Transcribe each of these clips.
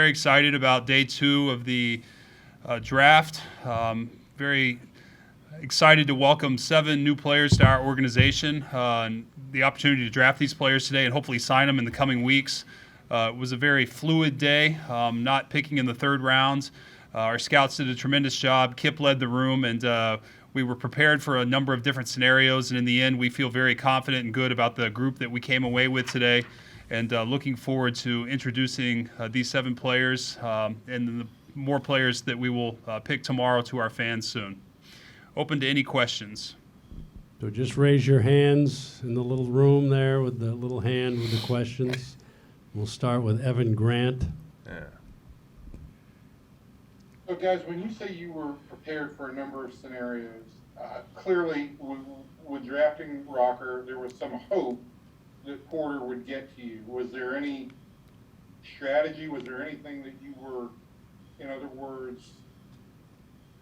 very excited about day 2 of the draft. Very excited to welcome 7 new players to our organization and the opportunity to draft these players today and hopefully sign them in the coming weeks. It was a very fluid day, not picking in the 3rd round. Our scouts did a tremendous job. Kip led the room, and we were prepared for a number of different scenarios. And in the end, we feel very confident and good about the group that we came away with today, and looking forward to introducing these 7 players and the more players that we will pick tomorrow to our fans soon. Open to any questions. So just raise your hands in the little room there with the little hand with the questions. We'll start with Evan Grant. Yeah. So guys, when you say you were prepared for a number of scenarios, clearly with drafting Rocker, there was some hope that Porter would get to you. Was there any strategy? Was there anything that you were, in other words,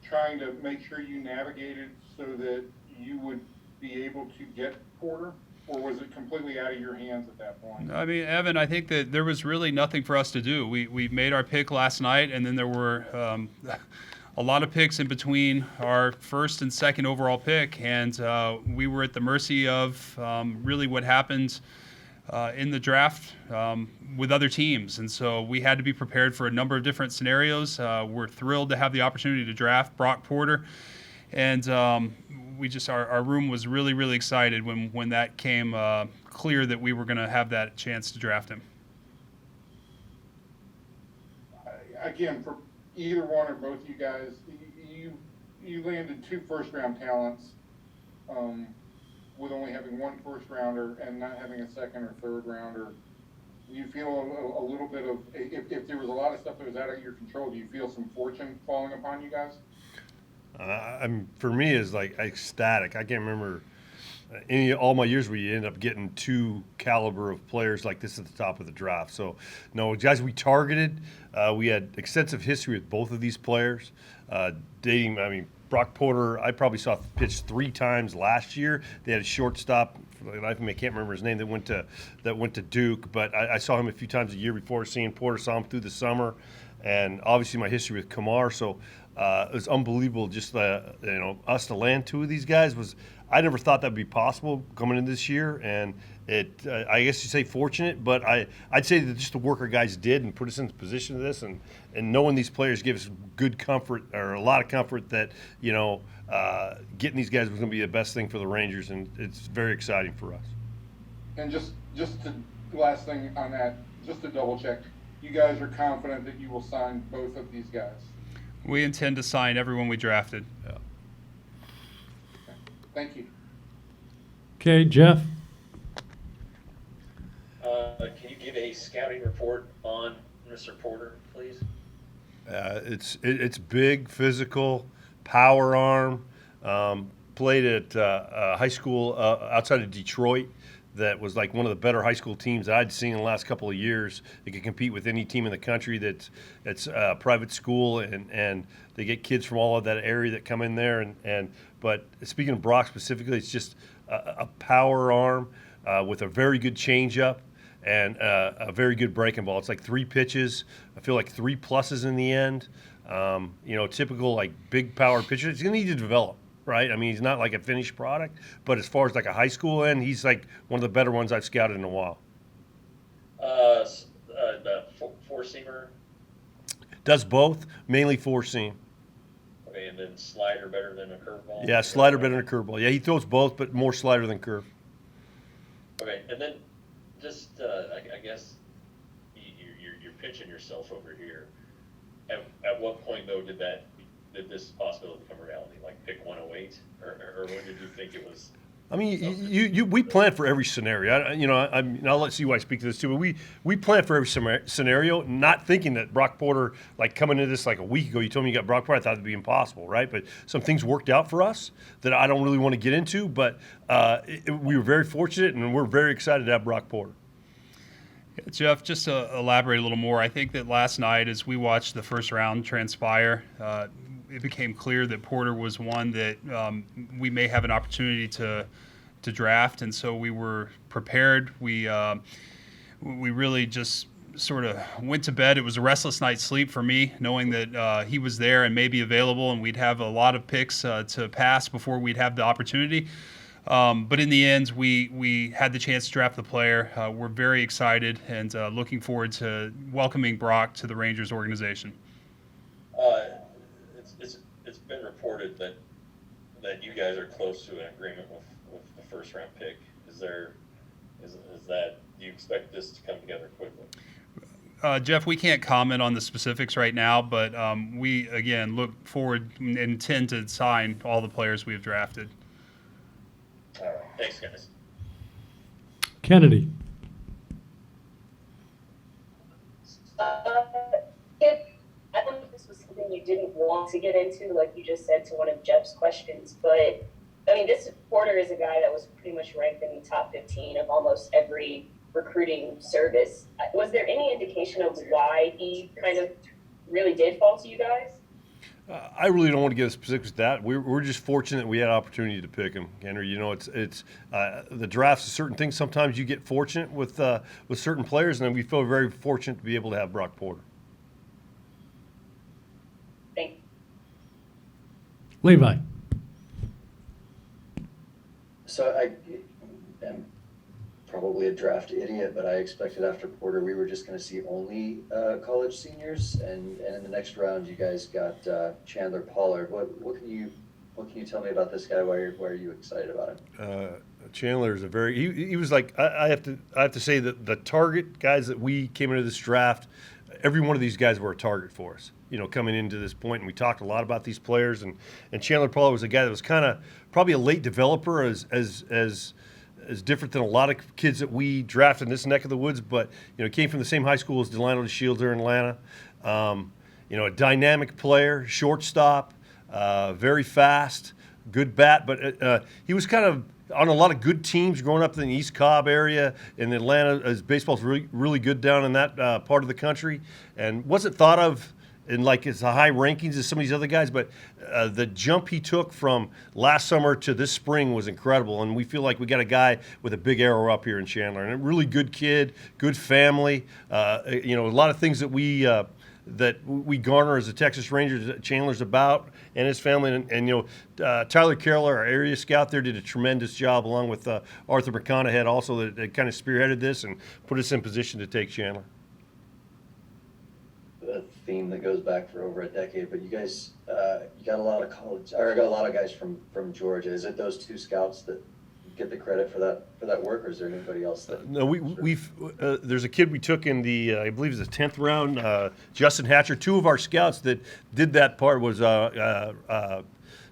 trying to make sure you navigated so that you would be able to get Porter? Or was it completely out of your hands at that point? I mean, Evan, I think that there was really nothing for us to do. We made our pick last night, and then there were a lot of picks in between our 1st and 2nd overall pick, and we were at the mercy of really what happened in the draft with other teams. And so we had to be prepared for a number of different scenarios. We're thrilled to have the opportunity to draft Brock Porter, and we just our room was really, really excited when that came clear that we were going to have that chance to draft him. Again, for either one or both you guys, you landed 2 first-round talents with only having 1 first-rounder and not having a 2nd or 3rd rounder. Do you feel a little bit of, if there was a lot of stuff that was out of your control, do you feel some fortune falling upon you guys? For me, it's like ecstatic. I can't remember all my years where you end up getting 2 caliber of players like this at the top of the draft. So, no, guys, we targeted. We had extensive history with both of these players. Brock Porter, I probably saw pitch 3 times last year. They had a shortstop. I can't remember his name that went to Duke, but I saw him a few times a year before seeing Porter. Saw him through the summer, and obviously my history with Kamar. So it was unbelievable. Just us to land 2 of these guys I never thought that'd be possible coming in this year, and I guess you say fortunate, but I'd say that just the work our guys did and put us in the position of this, and knowing these players gave us good comfort, or a lot of comfort, that getting these guys was going to be the best thing for the Rangers, and it's very exciting for us. And just to last thing on that, just to double check, you guys are confident that you will sign both of these guys? We intend to sign everyone we drafted. Yeah. Thank you. Okay, Jeff. Can you give a scouting report on Mr. Porter, please? It's big, physical, power arm. Played at high school outside of Detroit. That was like one of the better high school teams that I'd seen in the last couple of years. They could compete with any team in the country that's private school, and they get kids from all of that area that come in there. But speaking of Brock specifically, it's just a power arm with a very good changeup and a very good breaking ball. It's like 3 pitches. I feel like 3 pluses in the end. Typical like big power pitcher. It's going to need to develop. Right? I mean, he's not like a finished product, but as far as like a high school end, he's like one of the better ones I've scouted in a while. The four-seamer? Does both, mainly 4-seam. Okay, and then slider better than a curveball? Yeah, slider better than a curveball. Yeah, he throws both, but more slider than curve. Okay, and then just, I guess you're pitching yourself over here. At what point, though, did this possibility become reality? Like pick 108, or when did you think it was? I mean, we plan for every scenario. I'll let you speak to this too. But we plan for every scenario, not thinking that Brock Porter, like coming into this like a week ago, you told me you got Brock Porter. I thought it'd be impossible, right? But some things worked out for us that I don't really want to get into. But we were very fortunate, and we're very excited to have Brock Porter. Yeah, Jeff, just to elaborate a little more, I think that last night, as we watched the first round transpire, it became clear that Porter was one that we may have an opportunity to draft, and so we were prepared. We really just sort of went to bed. It was a restless night's sleep for me, knowing that he was there and maybe available, and we'd have a lot of picks to pass before we'd have the opportunity. But in the end, we had the chance to draft the player. We're very excited and looking forward to welcoming Brock to the Rangers organization. It's been reported that you guys are close to an agreement with the first round pick. Is that, do you expect this to come together quickly? Jeff, we can't comment on the specifics right now, but we, again, look forward and intend to sign all the players we have drafted. All right. Thanks, guys. Kennedy. I don't know if this was something you didn't want to get into, like you just said to one of Jeff's questions, but I mean, this Porter is a guy that was pretty much ranked in the top 15 of almost every recruiting service. Was there any indication of why he kind of really did fall to you guys? I really don't want to get specifics with that. We're just fortunate we had an opportunity to pick him, Henry. You know, it's the draft's certain things. Sometimes you get fortunate with certain players, and we feel very fortunate to be able to have Brock Porter. Thank you. Levi. So I am probably a draft idiot, but I expected after Porter we were just going to see only college seniors, and in the next round you guys got Chandler Pollard. What can you tell me about this guy? Why are you excited about him? Chandler is he was like I have to say that the target guys that we came into this draft, every one of these guys were a target for us. You know, coming into this point, and we talked a lot about these players, and Chandler Pollard was a guy that was kind of probably a late developer, as different than a lot of kids that we drafted in this neck of the woods, but you know, came from the same high school as Delano DeShields there in Atlanta. You know, a dynamic player, shortstop, very fast, good bat, but he was kind of on a lot of good teams growing up in the East Cobb area in Atlanta, as baseball's really, really good down in that part of the country, and wasn't thought of in like as high rankings as some of these other guys, but the jump he took from last summer to this spring was incredible, and we feel like we got a guy with a big arrow up here in Chandler, and a really good kid, good family. You know, a lot of things that we garner as the Texas Rangers that Chandler's about, and his family, and you know, Tyler Carroll, our area scout there, did a tremendous job along with Arthur McConaughey also that kind of spearheaded this and put us in position to take Chandler. A theme that goes back for over a decade, but you guys, you got a lot of got a lot of guys from Georgia. Is it those two scouts that get the credit for that work, or is there anybody else that? No, we've there's a kid we took in the I believe it was the 10th round, Justin Hatcher. Two of our scouts that did that part was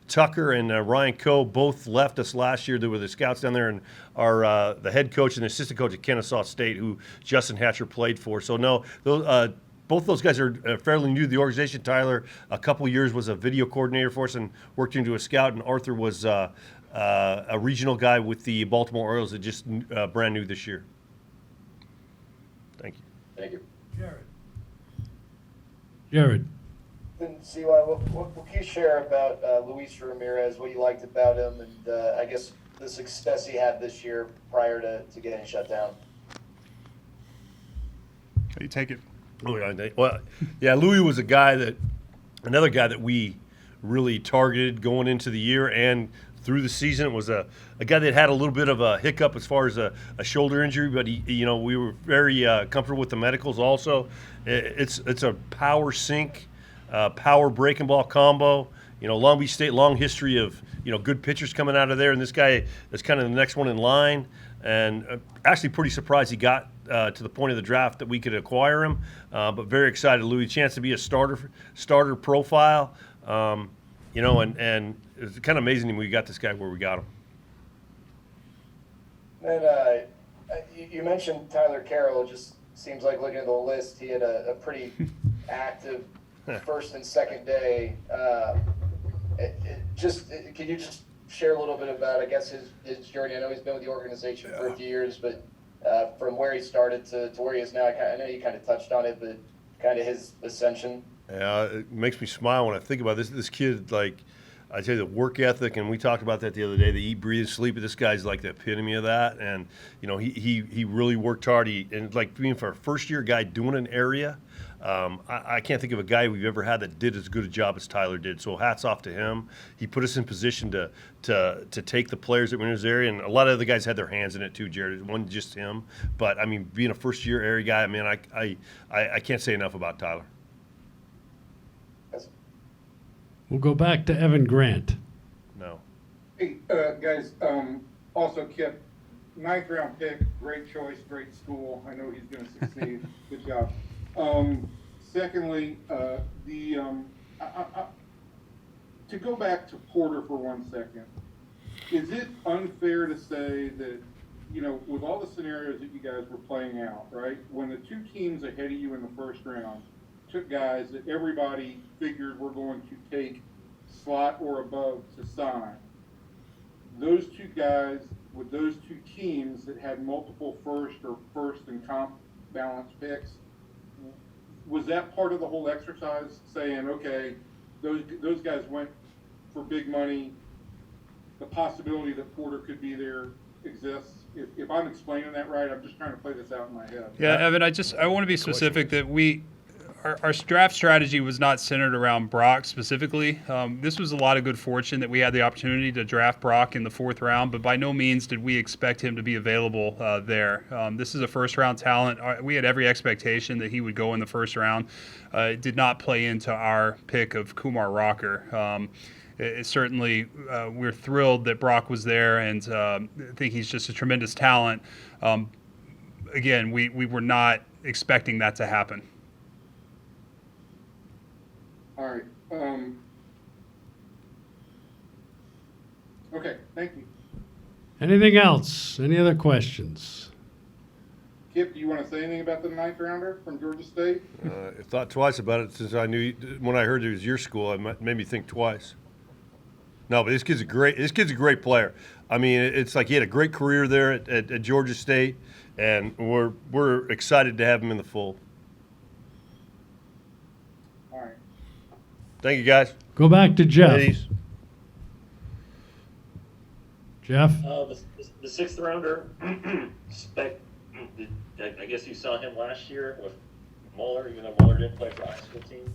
Tucker and Ryan Coe. Both left us last year. There were the scouts down there, and our the head coach and the assistant coach at Kennesaw State, who Justin Hatcher played for. So no, those. Both those guys are fairly new to the organization. Tyler, a couple of years, was a video coordinator for us and worked into a scout, and Arthur was a regional guy with the Baltimore Orioles that just brand new this year. Thank you. Thank you. Jared. And CY, what can you share about Luis Ramirez, what you liked about him, and I guess the success he had this year prior to getting shut down? You take it. Well, yeah, Louis was another guy that we really targeted going into the year and through the season. It was a guy that had a little bit of a hiccup as far as a shoulder injury, but we were very comfortable with the medicals also. It's a power sink, power breaking ball combo. You know, Long Beach State, long history of, good pitchers coming out of there, and this guy is kind of the next one in line. And actually pretty surprised he got to the point of the draft that we could acquire him, but very excited. Louis, chance to be a starter profile, and it's kind of amazing when we got this guy where we got him. And you mentioned Tyler Carroll. It just seems like looking at the list, he had a pretty active first and second day. Can you just share a little bit about, I guess, his journey? I know he's been with the organization for a few years, but from where he started to where he is now, I know you kind of touched on it, but kind of his ascension. Yeah, it makes me smile when I think about this. This kid, like, I tell you, the work ethic, and we talked about that the other day. The eat, breathe, and sleep. This guy's like the epitome of that. And he really worked hard. And like being for a first year guy doing an area. I can't think of a guy we've ever had that did as good a job as Tyler did. So hats off to him. He put us in position to take the players that were in his area, and a lot of other guys had their hands in it too, Jared. It wasn't just him. But I mean, being a first year area guy, man, I can't say enough about Tyler. We'll go back to Evan Grant. No. Hey, guys, also Kip, 9th round pick, great choice, great school. I know he's gonna succeed. Good job. Secondly, to go back to Porter for 1 second, is it unfair to say that, with all the scenarios that you guys were playing out, right, when the two teams ahead of you in the first round took guys that everybody figured were going to take slot or above to sign, those two guys with those two teams that had multiple first and comp balance picks, was that part of the whole exercise, saying, okay, those guys went for big money, the possibility that Porter could be there exists? If I'm explaining that right, I'm just trying to play this out in my head. Yeah, Evan, I want to be specific that our draft strategy was not centered around Brock specifically. This was a lot of good fortune that we had the opportunity to draft Brock in the 4th round, but by no means did we expect him to be available there. This is a first-round talent. We had every expectation that he would go in the 1st round. It did not play into our pick of Kumar Rocker. Certainly, we're thrilled that Brock was there, and I think he's just a tremendous talent. Again, we were not expecting that to happen. All right. Okay, thank you. Anything else? Any other questions? Kip, do you want to say anything about the 9th rounder from Georgia State? I thought twice about it since I knew when I heard it was your school. It made me think twice. No, but this kid's a great player. I mean, it's like he had a great career there at Georgia State, and we're excited to have him in the fold. All right. Thank you, guys. Go back to Jeff. Ladies. Jeff? The 6th rounder, Spec, I guess you saw him last year with Mueller, even though Mueller didn't play for the high school team.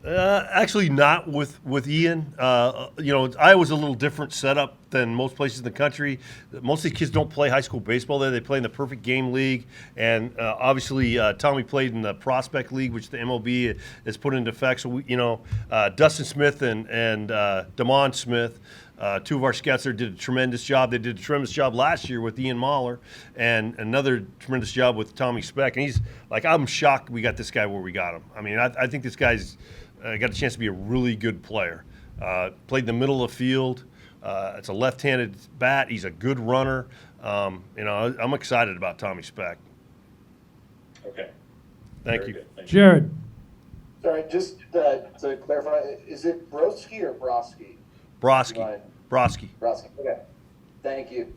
Actually, not with Ian. Iowa's a little different setup than most places in the country. Most of the kids don't play high school baseball there. They play in the Perfect Game League, and obviously Tommy played in the Prospect League, which the MLB has put into effect. So Dustin Smith and Damon Smith, two of our scouts there, did a tremendous job. They did a tremendous job last year with Ian Mahler, and another tremendous job with Tommy Speck. And he's like, I'm shocked we got this guy where we got him. I mean, I think this guy's got a chance to be a really good player. Played in the middle of the field. It's a left-handed bat. He's a good runner. I'm excited about Tommy Speck. Okay. Thank Very you. good. Thank you. Jared? Sorry, just to clarify, is it Broski or Broski? Broski. Broski, okay. Thank you.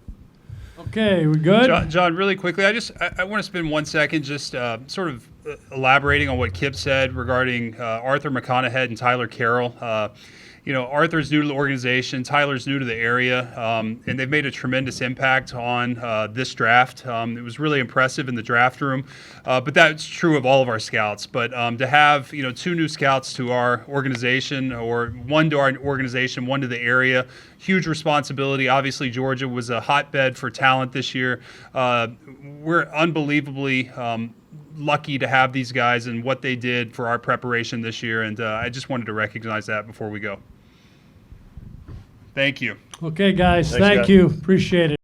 Okay, we good? John, really quickly, I want to spend 1 second just sort of elaborating on what Kip said regarding Arthur McConaughey and Tyler Carroll. Arthur's new to the organization, Tyler's new to the area, and they've made a tremendous impact on this draft. It was really impressive in the draft room, but that's true of all of our scouts. But to have two new scouts to our organization, or one to our organization, one to the area, huge responsibility. Obviously, Georgia was a hotbed for talent this year. We're unbelievably lucky to have these guys and what they did for our preparation this year, and I just wanted to recognize that before we go. Thank you. Okay, guys, Thanks, thank guys. you. Appreciate it.